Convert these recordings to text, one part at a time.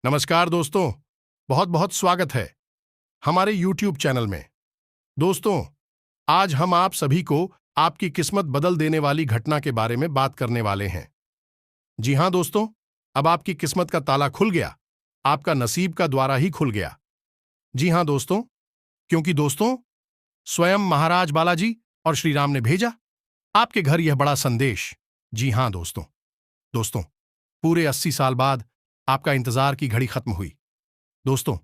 नमस्कार दोस्तों, बहुत बहुत स्वागत है हमारे YouTube चैनल में। दोस्तों, आज हम आप सभी को आपकी किस्मत बदल देने वाली घटना के बारे में बात करने वाले हैं। जी हां दोस्तों, अब आपकी किस्मत का ताला खुल गया, आपका नसीब का द्वारा ही खुल गया। जी हां दोस्तों, क्योंकि दोस्तों, स्वयं महाराज बालाजी और श्री राम ने भेजा आपके घर यह बड़ा संदेश। जी हां दोस्तों, दोस्तों, पूरे 80 साल बाद आपका इंतजार की घड़ी खत्म हुई। दोस्तों,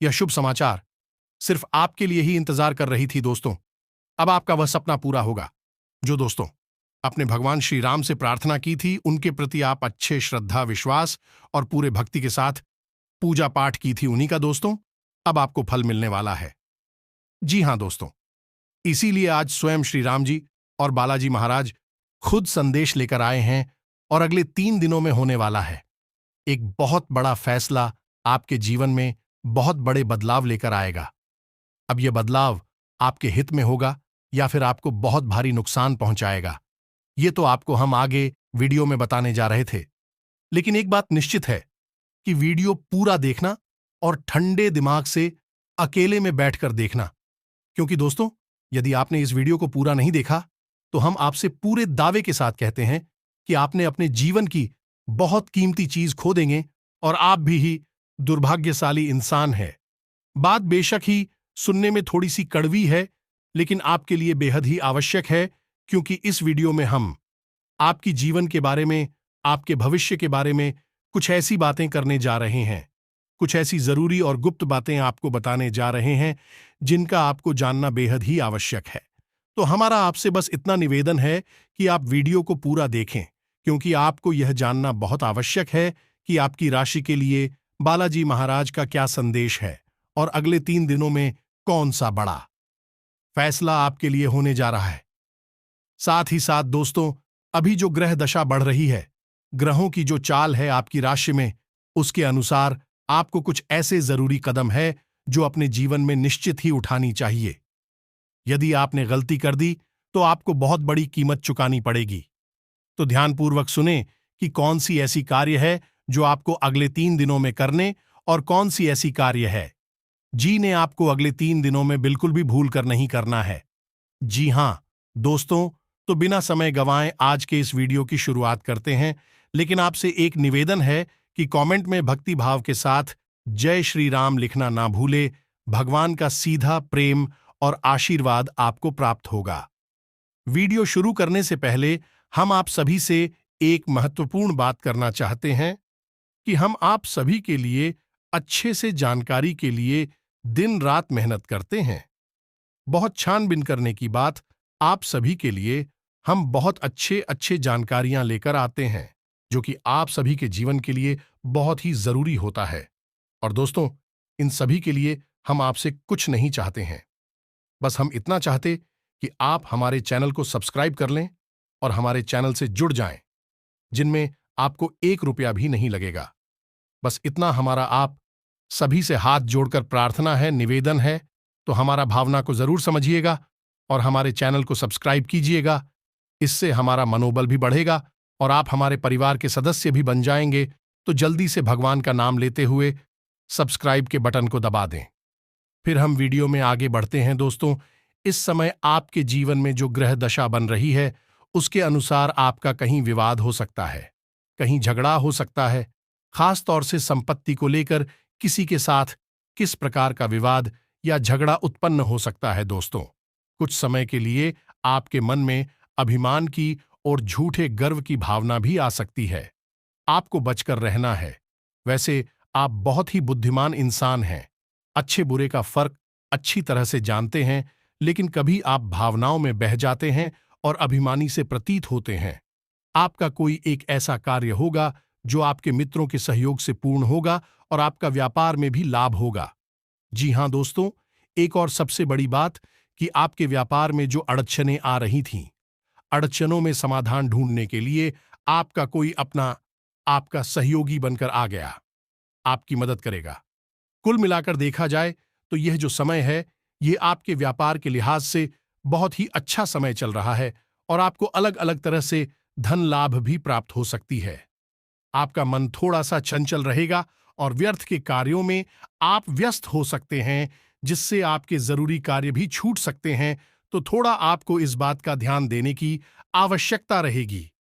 यह शुभ समाचार सिर्फ आपके लिए ही इंतजार कर रही थी दोस्तों। अब आपका वह सपना पूरा होगा जो दोस्तों अपने भगवान श्री राम से प्रार्थना की थी, उनके प्रति आप अच्छे श्रद्धा, विश्वास और पूरे भक्ति के साथ पूजा पाठ की थी उन्हीं का दोस्तों, अब आपको फल मिलने वाला है। जी हां दोस्तों, इसीलिए आज स्वयं श्री राम जी और बालाजी महाराज खुद संदेश लेकर आए हैं और अगले 3 दिनों में होने वाला है एक बहुत बड़ा फैसला आपके जीवन में बहुत बड़े बदलाव लेकर आएगा। अब यह बदलाव आपके हित में होगा या फिर आपको बहुत भारी नुकसान पहुंचाएगा, ये तो आपको हम आगे वीडियो में बताने जा रहे थे। लेकिन एक बात निश्चित है कि वीडियो पूरा देखना और ठंडे दिमाग से अकेले में बैठकर देखना, क्योंकि दोस्तों, यदि आपने इस वीडियो को पूरा नहीं देखा तो हम आपसे पूरे दावे के साथ कहते हैं कि आपने अपने जीवन की बहुत कीमती चीज खो देंगे और आप भी ही दुर्भाग्यशाली इंसान है। बात बेशक ही सुनने में थोड़ी सी कड़वी है, लेकिन आपके लिए बेहद ही आवश्यक है, क्योंकि इस वीडियो में हम आपकी जीवन के बारे में, आपके भविष्य के बारे में कुछ ऐसी बातें करने जा रहे हैं, कुछ ऐसी जरूरी और गुप्त बातें आपको बताने जा रहे हैं जिनका आपको जानना बेहद ही आवश्यक है। तो हमारा आपसे बस इतना निवेदन है कि आप वीडियो को पूरा देखें, क्योंकि आपको यह जानना बहुत आवश्यक है कि आपकी राशि के लिए बालाजी महाराज का क्या संदेश है और अगले 3 दिनों में कौन सा बड़ा फैसला आपके लिए होने जा रहा है। साथ ही साथ दोस्तों, अभी जो ग्रह दशा बढ़ रही है, ग्रहों की जो चाल है आपकी राशि में, उसके अनुसार आपको कुछ ऐसे जरूरी कदम है जो अपने जीवन में निश्चित ही उठानी चाहिए। यदि आपने गलती कर दी तो आपको बहुत बड़ी कीमत चुकानी पड़ेगी। तो ध्यानपूर्वक सुने कि कौन सी ऐसी कार्य है जो आपको अगले 3 दिनों में करने और कौन सी ऐसी कार्य है जिन्हें आपको अगले 3 दिनों में बिल्कुल भी भूल कर नहीं करना है। जी हां दोस्तों, तो बिना समय गंवाए आज के इस वीडियो की शुरुआत करते हैं, लेकिन आपसे एक निवेदन है कि कमेंट में भक्ति भाव के साथ जय श्री राम लिखना ना भूले। भगवान का सीधा प्रेम और आशीर्वाद आपको प्राप्त होगा। वीडियो शुरू करने से पहले हम आप सभी से एक महत्वपूर्ण बात करना चाहते हैं कि हम आप सभी के लिए अच्छे से जानकारी के लिए दिन रात मेहनत करते हैं। बहुत छानबीन करने की बात, आप सभी के लिए हम बहुत अच्छे अच्छे जानकारियां लेकर आते हैं जो कि आप सभी के जीवन के लिए बहुत ही जरूरी होता है। और दोस्तों, इन सभी के लिए हम आपसे कुछ नहीं चाहते हैं, बस हम इतना चाहते कि आप हमारे चैनल को सब्सक्राइब कर लें और हमारे चैनल से जुड़ जाएं, जिनमें आपको 1 रुपया भी नहीं लगेगा। बस इतना हमारा आप सभी से हाथ जोड़कर प्रार्थना है, निवेदन है। तो हमारा भावना को जरूर समझिएगा और हमारे चैनल को सब्सक्राइब कीजिएगा। इससे हमारा मनोबल भी बढ़ेगा और आप हमारे परिवार के सदस्य भी बन जाएंगे। तो जल्दी से भगवान का नाम लेते हुए सब्सक्राइब के बटन को दबा दें। फिर हम वीडियो में आगे बढ़ते हैं। दोस्तों, इस समय आपके जीवन में जो ग्रह दशा बन रही है, उसके अनुसार आपका कहीं विवाद हो सकता है, कहीं झगड़ा हो सकता है। खास तौर से संपत्ति को लेकर किसी के साथ किस प्रकार का विवाद या झगड़ा उत्पन्न हो सकता है। दोस्तों, कुछ समय के लिए आपके मन में अभिमान की और झूठे गर्व की भावना भी आ सकती है। आपको बचकर रहना है। वैसे आप बहुत ही बुद्धिमान इंसान हैं, अच्छे बुरे का फर्क अच्छी तरह से जानते हैं, लेकिन कभी आप भावनाओं में बह जाते हैं और अभिमानी से प्रतीत होते हैं। आपका कोई एक ऐसा कार्य होगा जो आपके मित्रों के सहयोग से पूर्ण होगा और आपका व्यापार में भी लाभ होगा। जी हां दोस्तों, एक और सबसे बड़ी बात कि आपके व्यापार में जो अड़चनें आ रही थीं, अड़चनों में समाधान ढूंढने के लिए आपका कोई अपना आपका सहयोगी बनकर आ गया, आपकी मदद करेगा। कुल मिलाकर देखा जाए तो यह जो समय है, ये आपके व्यापार के लिहाज से बहुत ही अच्छा समय चल रहा है और आपको अलग अलग तरह से धन लाभ भी प्राप्त हो सकती है। आपका मन थोड़ा सा चंचल रहेगा और व्यर्थ के कार्यों में आप व्यस्त हो सकते हैं, जिससे आपके जरूरी कार्य भी छूट सकते हैं। तो थोड़ा आपको इस बात का ध्यान देने की आवश्यकता रहेगी।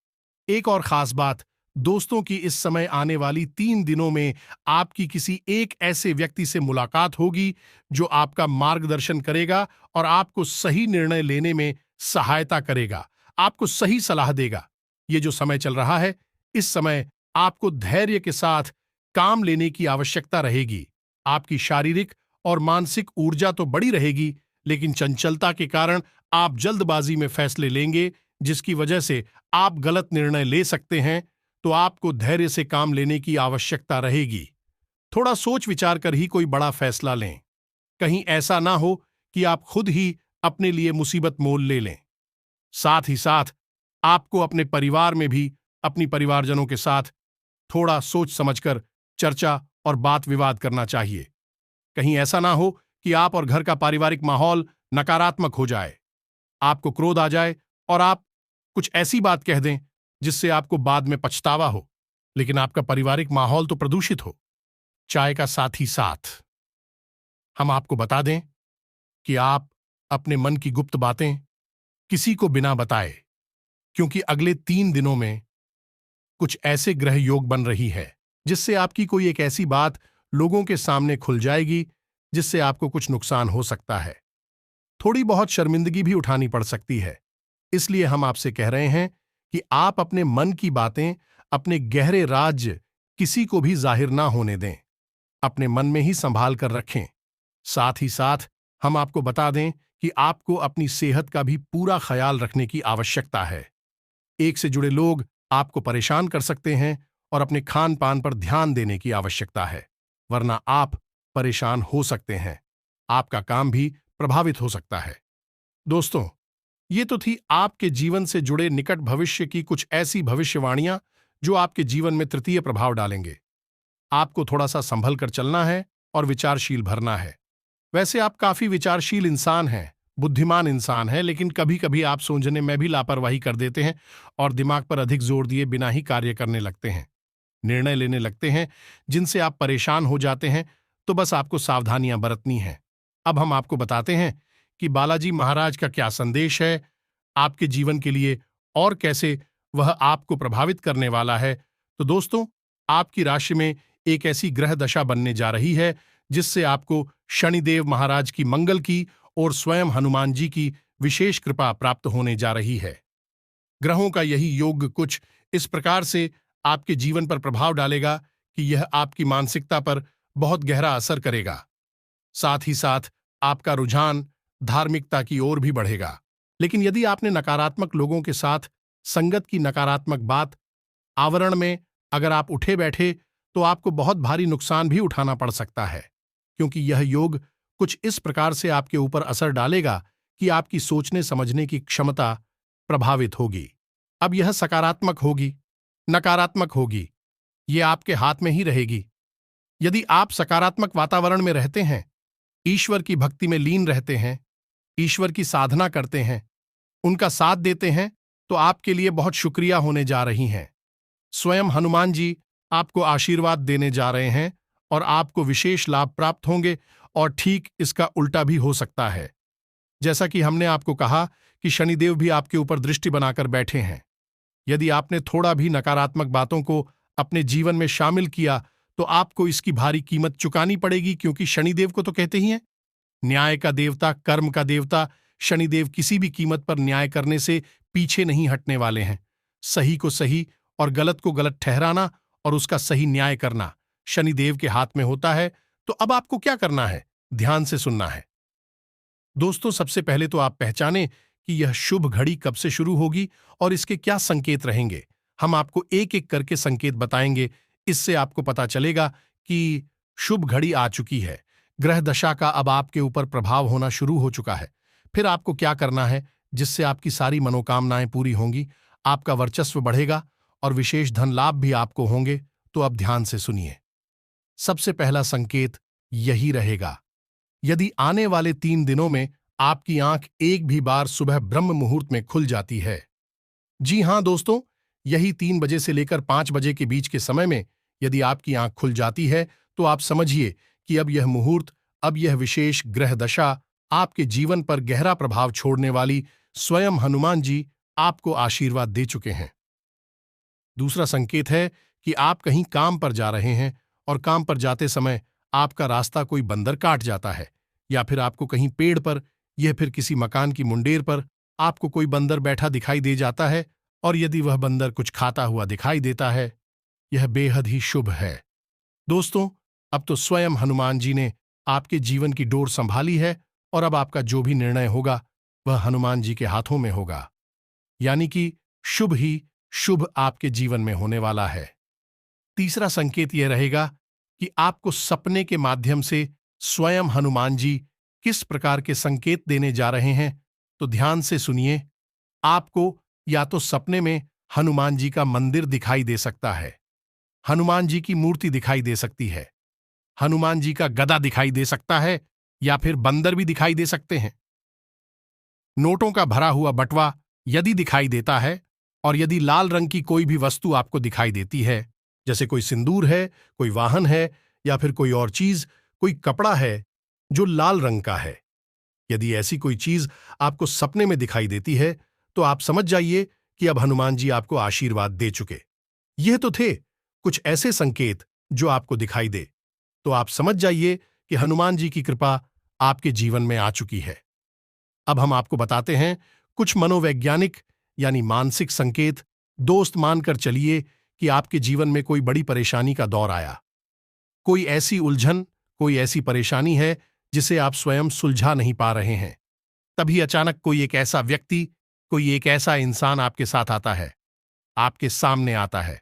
एक और खास बात, दोस्तों की इस समय आने वाली 3 दिनों में आपकी किसी एक ऐसे व्यक्ति से मुलाकात होगी जो आपका मार्गदर्शन करेगा और आपको सही निर्णय लेने में सहायता करेगा, आपको सही सलाह देगा। ये जो समय चल रहा है, इस समय आपको धैर्य के साथ काम लेने की आवश्यकता रहेगी। आपकी शारीरिक और मानसिक ऊर्जा तो बड़ी रहेगी, लेकिन चंचलता के कारण आप जल्दबाजी में फैसले लेंगे, जिसकी वजह से आप गलत निर्णय ले सकते हैं। तो आपको धैर्य से काम लेने की आवश्यकता रहेगी। थोड़ा सोच विचार कर ही कोई बड़ा फैसला लें। कहीं ऐसा ना हो कि आप खुद ही अपने लिए मुसीबत मोल ले लें। साथ ही साथ आपको अपने परिवार में भी अपनी परिवारजनों के साथ थोड़ा सोच समझकर चर्चा और बात विवाद करना चाहिए। कहीं ऐसा ना हो कि आप और घर का पारिवारिक माहौल नकारात्मक हो जाए, आपको क्रोध आ जाए और आप कुछ ऐसी बात कह दें जिससे आपको बाद में पछतावा हो, लेकिन आपका पारिवारिक माहौल तो प्रदूषित हो। चाय का साथ ही साथ हम आपको बता दें कि आप अपने मन की गुप्त बातें किसी को बिना बताए, क्योंकि अगले 3 दिनों में कुछ ऐसे ग्रह योग बन रही है जिससे आपकी कोई एक ऐसी बात लोगों के सामने खुल जाएगी जिससे आपको कुछ नुकसान हो सकता है। थोड़ी बहुत शर्मिंदगी भी उठानी पड़ सकती है। इसलिए हम आपसे कह रहे हैं कि आप अपने मन की बातें, अपने गहरे राज किसी को भी जाहिर ना होने दें, अपने मन में ही संभाल कर रखें। साथ ही साथ हम आपको बता दें कि आपको अपनी सेहत का भी पूरा ख्याल रखने की आवश्यकता है। एक से जुड़े लोग आपको परेशान कर सकते हैं और अपने खान पान पर ध्यान देने की आवश्यकता है, वरना आप परेशान हो सकते हैं। आपका काम भी प्रभावित हो सकता है। दोस्तों, ये तो थी आपके जीवन से जुड़े निकट भविष्य की कुछ ऐसी भविष्यवाणियां जो आपके जीवन में तृतीय प्रभाव डालेंगे। आपको थोड़ा सा संभल कर चलना है और विचारशील भरना है। वैसे आप काफी विचारशील इंसान हैं, बुद्धिमान इंसान हैं, लेकिन कभी कभी आप सोचने में भी लापरवाही कर देते हैं और दिमाग पर अधिक जोर दिए बिना ही कार्य करने लगते हैं, निर्णय लेने लगते हैं जिनसे आप परेशान हो जाते हैं। तो बस आपको सावधानियां बरतनी हैं। अब हम आपको बताते हैं कि बालाजी महाराज का क्या संदेश है आपके जीवन के लिए और कैसे वह आपको प्रभावित करने वाला है। तो दोस्तों, आपकी राशि में एक ऐसी ग्रह दशा बनने जा रही है जिससे आपको शनिदेव महाराज की मंगल की और स्वयं हनुमान जी की विशेष कृपा प्राप्त होने जा रही है। ग्रहों का यही योग कुछ इस प्रकार से आपके जीवन पर प्रभाव डालेगा कि यह आपकी मानसिकता पर बहुत गहरा असर करेगा। साथ ही साथ आपका रुझान धार्मिकता की ओर भी बढ़ेगा। लेकिन यदि आपने नकारात्मक लोगों के साथ संगत की नकारात्मक बात आवरण में अगर आप उठे बैठे, तो आपको बहुत भारी नुकसान भी उठाना पड़ सकता है, क्योंकि यह योग कुछ इस प्रकार से आपके ऊपर असर डालेगा कि आपकी सोचने समझने की क्षमता प्रभावित होगी। अब यह सकारात्मक होगी, नकारात्मक होगी, ये आपके हाथ में ही रहेगी। यदि आप सकारात्मक वातावरण में रहते हैं, ईश्वर की भक्ति में लीन रहते हैं, ईश्वर की साधना करते हैं, उनका साथ देते हैं, तो आपके लिए बहुत शुक्रिया होने जा रही हैं। स्वयं हनुमान जी आपको आशीर्वाद देने जा रहे हैं और आपको विशेष लाभ प्राप्त होंगे। और ठीक इसका उल्टा भी हो सकता है। जैसा कि हमने आपको कहा कि शनिदेव भी आपके ऊपर दृष्टि बनाकर बैठे हैं। यदि आपने थोड़ा भी नकारात्मक बातों को अपने जीवन में शामिल किया, तो आपको इसकी भारी कीमत चुकानी पड़ेगी, क्योंकि शनिदेव को तो कहते ही हैं न्याय का देवता, कर्म का देवता। शनिदेव किसी भी कीमत पर न्याय करने से पीछे नहीं हटने वाले हैं। सही को सही और गलत को गलत ठहराना और उसका सही न्याय करना शनिदेव के हाथ में होता है। तो अब आपको क्या करना है, ध्यान से सुनना है। दोस्तों, सबसे पहले तो आप पहचानें कि यह शुभ घड़ी कब से शुरू होगी और इसके क्या संकेत रहेंगे। हम आपको एक एक करके संकेत बताएंगे। इससे आपको पता चलेगा कि शुभ घड़ी आ चुकी है, ग्रह दशा का अब आपके ऊपर प्रभाव होना शुरू हो चुका है। फिर आपको क्या करना है जिससे आपकी सारी मनोकामनाएं पूरी होंगी, आपका वर्चस्व बढ़ेगा और विशेष धन लाभ भी आपको होंगे। तो अब ध्यान से सुनिए। सबसे पहला संकेत यही रहेगा, यदि आने वाले 3 दिनों में आपकी आंख एक भी बार सुबह ब्रह्म मुहूर्त में खुल जाती है। जी हां दोस्तों, यही 3 बजे से लेकर 5 बजे के बीच के समय में यदि आपकी आंख खुल जाती है, तो आप समझिए कि अब यह मुहूर्त, अब यह विशेष ग्रह दशा आपके जीवन पर गहरा प्रभाव छोड़ने वाली स्वयं हनुमान जी आपको आशीर्वाद दे चुके हैं। दूसरा संकेत है कि आप कहीं काम पर जा रहे हैं और काम पर जाते समय आपका रास्ता कोई बंदर काट जाता है, या फिर आपको कहीं पेड़ पर या फिर किसी मकान की मुंडेर पर आपको कोई बंदर बैठा दिखाई दे जाता है, और यदि वह बंदर कुछ खाता हुआ दिखाई देता है, यह बेहद ही शुभ है। दोस्तों, अब तो स्वयं हनुमान जी ने आपके जीवन की डोर संभाली है, और अब आपका जो भी निर्णय होगा वह हनुमान जी के हाथों में होगा। यानी कि शुभ ही शुभ आपके जीवन में होने वाला है। तीसरा संकेत यह रहेगा कि आपको सपने के माध्यम से स्वयं हनुमान जी किस प्रकार के संकेत देने जा रहे हैं, तो ध्यान से सुनिए। आपको या तो सपने में हनुमान जी का मंदिर दिखाई दे सकता है, हनुमान जी की मूर्ति दिखाई दे सकती है, हनुमान जी का गदा दिखाई दे सकता है, या फिर बंदर भी दिखाई दे सकते हैं। नोटों का भरा हुआ बटवा यदि दिखाई देता है, और यदि लाल रंग की कोई भी वस्तु आपको दिखाई देती है, जैसे कोई सिंदूर है, कोई वाहन है, या फिर कोई और चीज, कोई कपड़ा है जो लाल रंग का है, यदि ऐसी कोई चीज आपको सपने में दिखाई देती है, तो आप समझ जाइए कि अब हनुमान जी आपको आशीर्वाद दे चुके। यह तो थे कुछ ऐसे संकेत जो आपको दिखाई दे, तो आप समझ जाइए कि हनुमान जी की कृपा आपके जीवन में आ चुकी है। अब हम आपको बताते हैं कुछ मनोवैज्ञानिक यानी मानसिक संकेत। दोस्त मानकर चलिए कि आपके जीवन में कोई बड़ी परेशानी का दौर आया, कोई ऐसी उलझन, कोई ऐसी परेशानी है जिसे आप स्वयं सुलझा नहीं पा रहे हैं। तभी अचानक कोई एक ऐसा व्यक्ति, कोई एक ऐसा इंसान आपके साथ आता है, आपके सामने आता है।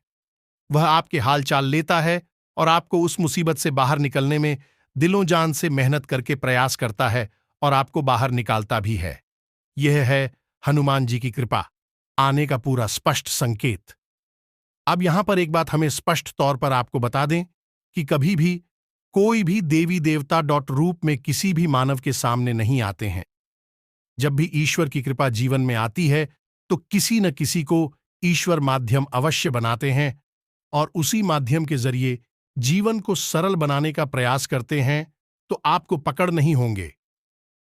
वह आपके हालचाल लेता है और आपको उस मुसीबत से बाहर निकलने में दिलों जान से मेहनत करके प्रयास करता है, और आपको बाहर निकालता भी है। यह है हनुमान जी की कृपा आने का पूरा स्पष्ट संकेत। अब यहां पर एक बात हमें स्पष्ट तौर पर आपको बता दें कि कभी भी कोई भी देवी देवता रूप में किसी भी मानव के सामने नहीं आते हैं। जब भी ईश्वर की कृपा जीवन में आती है, तो किसी न किसी को ईश्वर माध्यम अवश्य बनाते हैं, और उसी माध्यम के जरिए जीवन को सरल बनाने का प्रयास करते हैं। तो आपको पकड़ नहीं होंगे,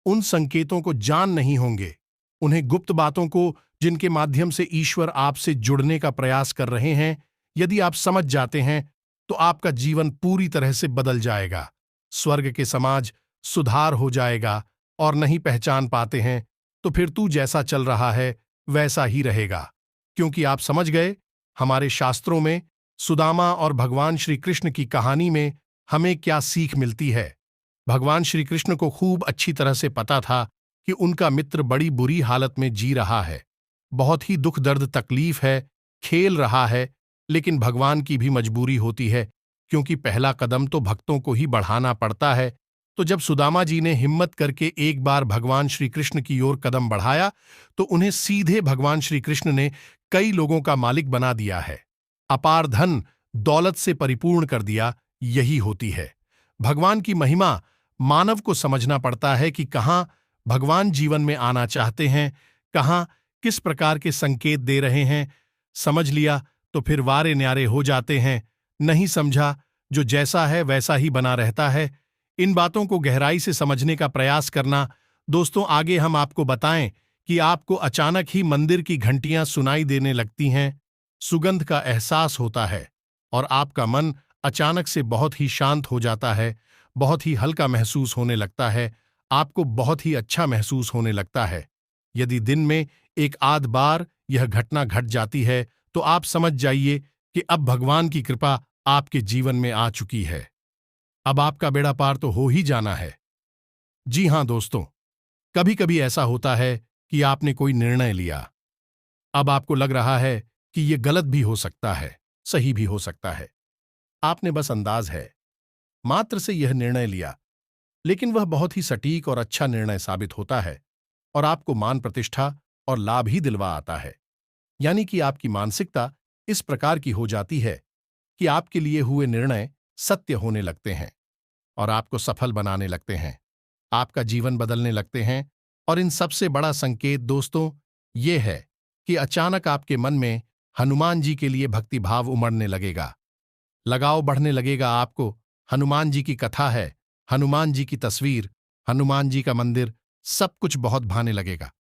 उन संकेतों को जान नहीं होंगे, उन्हें गुप्त बातों को जिनके माध्यम से ईश्वर आपसे जुड़ने का प्रयास कर रहे हैं, यदि आप समझ जाते हैं, तो आपका जीवन पूरी तरह से बदल जाएगा। स्वर्ग के समाज सुधार हो जाएगा, और नहीं पहचान पाते हैं तो फिर तू जैसा चल रहा है वैसा ही रहेगा। क्योंकि आप समझ गए, हमारे शास्त्रों में सुदामा और भगवान श्री कृष्ण की कहानी में हमें क्या सीख मिलती है। भगवान श्री कृष्ण को खूब अच्छी तरह से पता था कि उनका मित्र बड़ी बुरी हालत में जी रहा है, बहुत ही दुख दर्द तकलीफ है, खेल रहा है, लेकिन भगवान की भी मजबूरी होती है, क्योंकि पहला कदम तो भक्तों को ही बढ़ाना पड़ता है। तो जब सुदामा जी ने हिम्मत करके एक बार भगवान श्री कृष्ण की ओर कदम बढ़ाया, तो उन्हें सीधे भगवान श्री कृष्ण ने कई लोगों का मालिक बना दिया है, अपार धन दौलत से परिपूर्ण कर दिया। यही होती है भगवान की महिमा। मानव को समझना पड़ता है कि कहाँ भगवान जीवन में आना चाहते हैं, कहाँ किस प्रकार के संकेत दे रहे हैं। समझ लिया तो फिर वारे न्यारे हो जाते हैं, नहीं समझा जो जैसा है वैसा ही बना रहता है। इन बातों को गहराई से समझने का प्रयास करना। दोस्तों, आगे हम आपको बताएं कि आपको अचानक ही मंदिर की घंटियां सुनाई देने लगती हैं, सुगंध का एहसास होता है, और आपका मन अचानक से बहुत ही शांत हो जाता है, बहुत ही हल्का महसूस होने लगता है, आपको बहुत ही अच्छा महसूस होने लगता है। यदि दिन में एक आध बार यह घटना घट जाती है, तो आप समझ जाइए कि अब भगवान की कृपा आपके जीवन में आ चुकी है। अब आपका बेड़ा पार तो हो ही जाना है। जी हां दोस्तों, कभी कभी ऐसा होता है कि आपने कोई निर्णय लिया, अब आपको लग रहा है कि यह गलत भी हो सकता है, सही भी हो सकता है। आपने बस अंदाज है मात्र से यह निर्णय लिया, लेकिन वह बहुत ही सटीक और अच्छा निर्णय साबित होता है, और आपको मान प्रतिष्ठा और लाभ ही दिलवा आता है। यानी कि आपकी मानसिकता इस प्रकार की हो जाती है कि आपके लिए हुए निर्णय सत्य होने लगते हैं, और आपको सफल बनाने लगते हैं, आपका जीवन बदलने लगते हैं। और इन सबसे बड़ा संकेत दोस्तों ये है कि अचानक आपके मन में हनुमान जी के लिए भक्तिभाव उमड़ने लगेगा, लगाव बढ़ने लगेगा आपको, हनुमान जी की कथा है, हनुमान जी की तस्वीर, हनुमान जी का मंदिर, सब कुछ बहुत भाने लगेगा।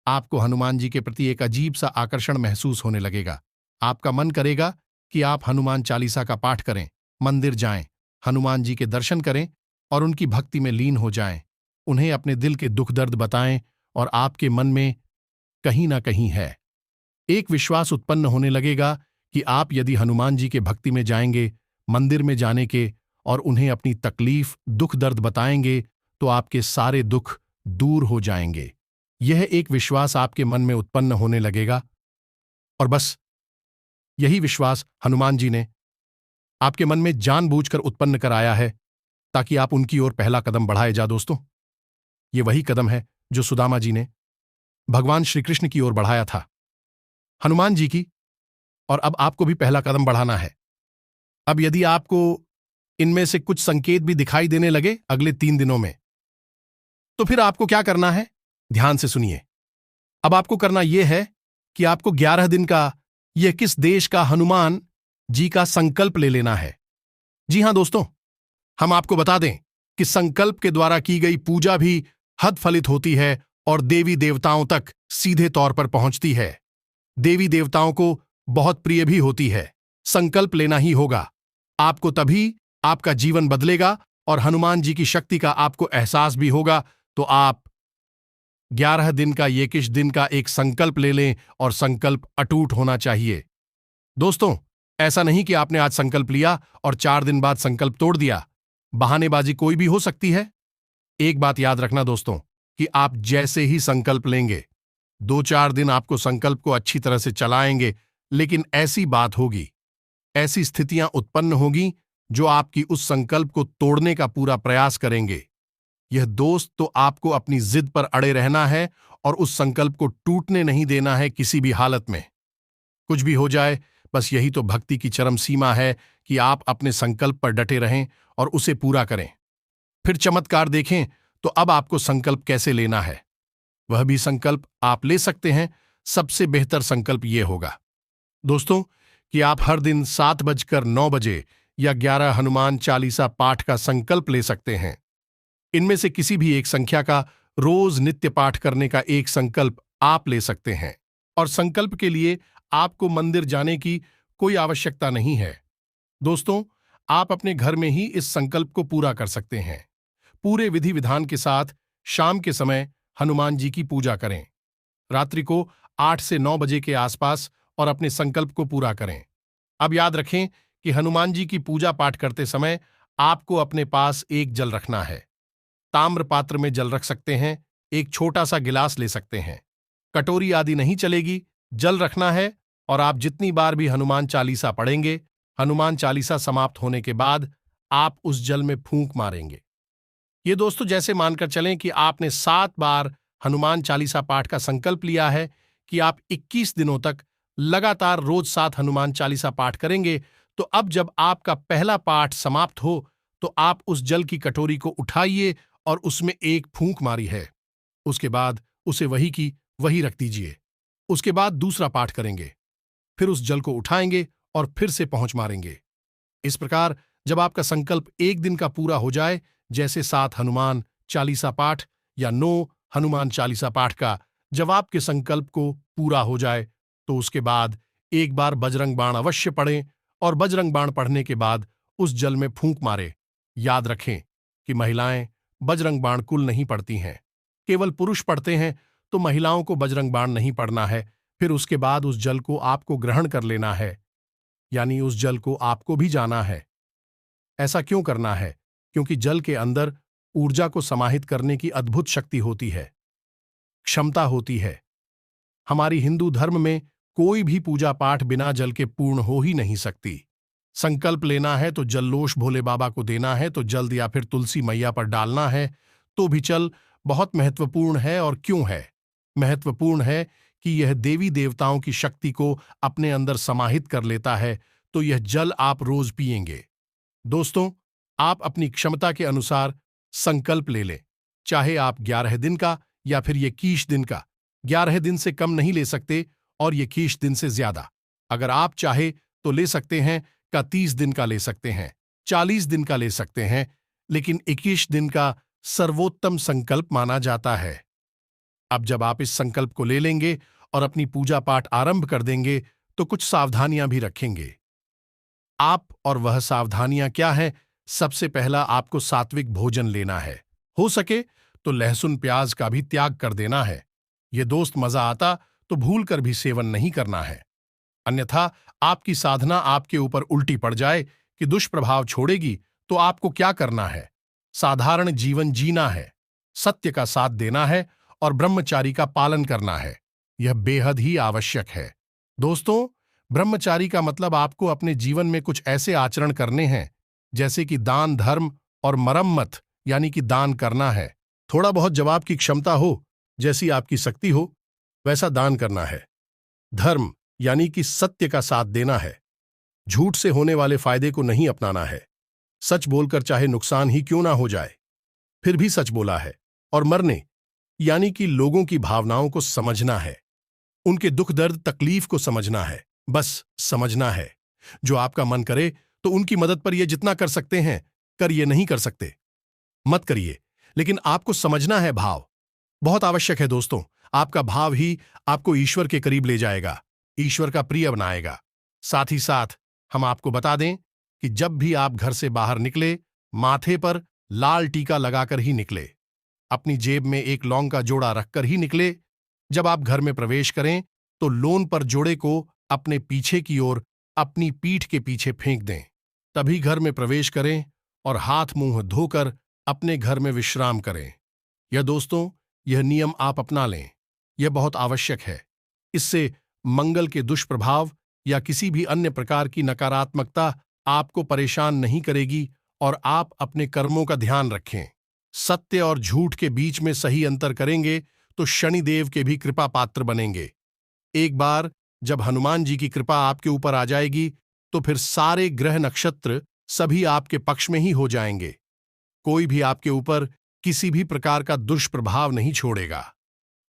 आपको हनुमान जी के प्रति एक अजीब सा आकर्षण महसूस होने लगेगा। आपका मन करेगा कि आप हनुमान चालीसा का पाठ करें, मंदिर जाएं, हनुमान जी के दर्शन करें और उनकी भक्ति में लीन हो जाएं, उन्हें अपने दिल के दुख दर्द बताएं और आपके मन में कहीं ना कहीं है एक विश्वास उत्पन्न होने लगेगा कि आप यदि हनुमान जी के भक्ति में जाएंगे, मंदिर में जाने के और उन्हें अपनी तकलीफ दुख दर्द बताएंगे तो आपके सारे दुख दूर हो जाएंगे। यह एक विश्वास आपके मन में उत्पन्न होने लगेगा और बस यही विश्वास हनुमान जी ने आपके मन में जानबूझकर उत्पन्न कराया है ताकि आप उनकी ओर पहला कदम बढ़ाए जा दोस्तों। ये वही कदम है जो सुदामा जी ने भगवान श्री कृष्ण की ओर बढ़ाया था, हनुमान जी की। और अब आपको भी पहला कदम बढ़ाना है। अब यदि आपको इनमें से कुछ संकेत भी दिखाई देने लगे अगले 3 दिनों में, तो फिर आपको क्या करना है, ध्यान से सुनिए। अब आपको करना यह है कि आपको 11 दिन का यह किस देश का हनुमान जी का संकल्प ले लेना है। जी हां दोस्तों, हम आपको बता दें कि संकल्प के द्वारा की गई पूजा भी हद फलित होती है और देवी देवताओं तक सीधे तौर पर पहुंचती है। देवी देवताओं को बहुत प्रिय भी होती है। संकल्प लेना ही होगा, आपको तभी आपका जीवन बदलेगा और हनुमान जी की शक्ति का आपको एहसास भी होगा। तो आप 11 दिन का ये किस दिन का एक संकल्प ले लें और संकल्प अटूट होना चाहिए। दोस्तों, ऐसा नहीं कि आपने आज संकल्प लिया और 4 दिन बाद संकल्प तोड़ दिया। बहानेबाजी कोई भी हो सकती है। एक बात याद रखना दोस्तों कि आप जैसे ही संकल्प लेंगे, 2-4 दिन आपको संकल्प को अच्छी तरह से चलाएंगे, लेकिन ऐसी बात होगी, ऐसी स्थितियां उत्पन्न होगी जो आपकी उस संकल्प को तोड़ने का पूरा प्रयास करेंगे। यह दोस्त तो आपको अपनी जिद पर अड़े रहना है और उस संकल्प को टूटने नहीं देना है किसी भी हालत में। कुछ भी हो जाए, बस यही तो भक्ति की चरम सीमा है कि आप अपने संकल्प पर डटे रहें और उसे पूरा करें। फिर चमत्कार देखें तो अब आपको संकल्प कैसे लेना है, वह भी संकल्प आप ले सकते हैं। सबसे बेहतर संकल्प यह होगा दोस्तों कि आप हर दिन 7:09 या 11 हनुमान चालीसा पाठ का संकल्प ले सकते हैं। इनमें से किसी भी एक संख्या का रोज नित्य पाठ करने का एक संकल्प आप ले सकते हैं और संकल्प के लिए आपको मंदिर जाने की कोई आवश्यकता नहीं है। दोस्तों, आप अपने घर में ही इस संकल्प को पूरा कर सकते हैं। पूरे विधि विधान के साथ शाम के समय हनुमान जी की पूजा करें। रात्रि को 8 से 9 बजे के आसपास और अपने संकल्प को पूरा करें। अब याद रखें कि हनुमान जी की पूजा पाठ करते समय आपको अपने पास एक जल रखना है। ताम्र पात्र में जल रख सकते हैं, एक छोटा सा गिलास ले सकते हैं। कटोरी आदि नहीं चलेगी, जल रखना है और आप जितनी बार भी हनुमान चालीसा पढ़ेंगे, हनुमान चालीसा समाप्त होने के बाद आप उस जल में फूंक मारेंगे। ये दोस्तों जैसे मानकर चलें कि आपने 7 बार हनुमान चालीसा पाठ का संकल्प लिया है कि आप 21 दिनों तक लगातार रोज 7 हनुमान चालीसा पाठ करेंगे। तो अब जब आपका पहला पाठ समाप्त हो तो आप उस जल की कटोरी को उठाइए और उसमें एक फूंक मारी है। उसके बाद उसे वही की वही रख दीजिए। उसके बाद दूसरा पाठ करेंगे, फिर उस जल को उठाएंगे और फिर से पहुंच मारेंगे। इस प्रकार जब आपका संकल्प 1 दिन का पूरा हो जाए, जैसे 7 हनुमान चालीसा पाठ या 9 हनुमान चालीसा पाठ का, जब आपके संकल्प को पूरा हो जाए तो उसके बाद एक बार बजरंग बाण अवश्य पढ़ें और बजरंग बाण पढ़ने के बाद उस जल में फूंक मारे। याद रखें कि महिलाएं बजरंग बाण कुल नहीं पढ़ती हैं, केवल पुरुष पढ़ते हैं, तो महिलाओं को बजरंग बाण नहीं पढ़ना है। फिर उसके बाद उस जल को आपको ग्रहण कर लेना है, यानी उस जल को आपको भी जाना है। ऐसा क्यों करना है? क्योंकि जल के अंदर ऊर्जा को समाहित करने की अद्भुत शक्ति होती है, क्षमता होती है। हमारी हिंदू धर्म में कोई भी पूजा पाठ बिना जल के पूर्ण हो ही नहीं सकती। संकल्प लेना है तो जल्लोश भोले बाबा को देना है तो जल्द या फिर तुलसी मैया पर डालना है तो भी चल। बहुत महत्वपूर्ण है। और क्यों है महत्वपूर्ण है कि यह देवी देवताओं की शक्ति को अपने अंदर समाहित कर लेता है। तो यह जल आप रोज पिएंगे। दोस्तों, आप अपनी क्षमता के अनुसार संकल्प ले लें, चाहे आप 11 दिन का या फिर ये 21 दिन का। 11 दिन से कम नहीं ले सकते और ये 21 दिन से ज्यादा। अगर आप चाहे तो ले सकते हैं का 30 दिन का ले सकते हैं। 40 दिन का ले सकते हैं, लेकिन 21 दिन का सर्वोत्तम संकल्प माना जाता है। अब जब आप इस संकल्प को ले लेंगे और अपनी पूजा पाठ आरंभ कर देंगे, तो कुछ सावधानियां भी रखेंगे। आप और वह सावधानियां क्या हैं? सबसे पहला, आपको सात्विक भोजन लेना है। हो सके तो लहसुन प्याज का भी त्याग कर देना है। ये दोस्त मजा आता तो भूल कर भी सेवन नहीं करना है, अन्यथा आपकी साधना आपके ऊपर उल्टी पड़ जाए कि दुष्प्रभाव छोड़ेगी। तो आपको क्या करना है? साधारण जीवन जीना है, सत्य का साथ देना है और ब्रह्मचारी का पालन करना है। यह बेहद ही आवश्यक है। दोस्तों, ब्रह्मचारी का मतलब आपको अपने जीवन में कुछ ऐसे आचरण करने हैं, जैसे कि दान, धर्म और मरम्मत, यानी कि दान करना है। थोड़ा बहुत जवाब की क्षमता हो, जैसी आपकी शक्ति हो, वैसा दान करना है। धर्म यानी कि सत्य का साथ देना है। झूठ से होने वाले फायदे को नहीं अपनाना है। सच बोलकर चाहे नुकसान ही क्यों ना हो जाए, फिर भी सच बोला है। और मरने यानी कि लोगों की भावनाओं को समझना है, उनके दुख दर्द तकलीफ को समझना है, बस समझना है। जो आपका मन करे तो उनकी मदद पर यह जितना कर सकते हैं कर, ये नहीं कर सकते मत करिए, लेकिन आपको समझना है। भाव बहुत आवश्यक है दोस्तों। आपका भाव ही आपको ईश्वर के करीब ले जाएगा, ईश्वर का प्रिय बनाएगा। साथ ही साथ हम आपको बता दें कि जब भी आप घर से बाहर निकले, माथे पर लाल टीका लगाकर ही निकले। अपनी जेब में एक लौंग का जोड़ा रखकर ही निकले। जब आप घर में प्रवेश करें तो लोन पर जोड़े को अपने पीछे की ओर अपनी पीठ के पीछे फेंक दें। तभी घर में प्रवेश करें और हाथ मुंह धोकर अपने घर में विश्राम करें। यह नियम आप अपना लें, यह बहुत आवश्यक है। इससे मंगल के दुष्प्रभाव या किसी भी अन्य प्रकार की नकारात्मकता आपको परेशान नहीं करेगी और आप अपने कर्मों का ध्यान रखें। सत्य और झूठ के बीच में सही अंतर करेंगे तो शनिदेव के भी कृपा पात्र बनेंगे। एक बार जब हनुमान जी की कृपा आपके ऊपर आ जाएगी, तो फिर सारे ग्रह नक्षत्र सभी आपके पक्ष में ही हो जाएंगे। कोई भी आपके ऊपर किसी भी प्रकार का दुष्प्रभाव नहीं छोड़ेगा।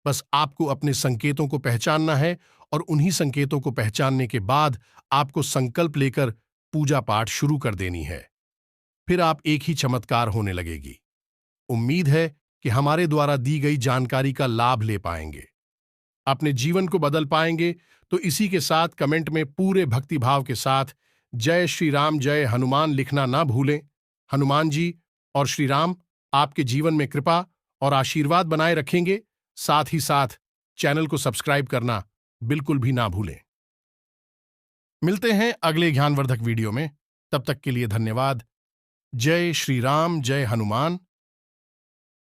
बस आपको अपने संकेतों को पहचानना है और उन्हीं संकेतों को पहचानने के बाद आपको संकल्प लेकर पूजा पाठ शुरू कर देनी है। फिर आप एक ही चमत्कार होने लगेगी। उम्मीद है कि हमारे द्वारा दी गई जानकारी का लाभ ले पाएंगे, अपने जीवन को बदल पाएंगे। तो इसी के साथ कमेंट में पूरे भक्तिभाव के साथ जय श्री राम, जय हनुमान लिखना ना भूलें। हनुमान जी और श्री राम आपके जीवन में कृपा और आशीर्वाद बनाए रखेंगे। साथ ही साथ चैनल को सब्सक्राइब करना बिल्कुल भी ना भूलें। मिलते हैं अगले ज्ञानवर्धक वीडियो में। तब तक के लिए धन्यवाद। जय श्री राम, जय हनुमान।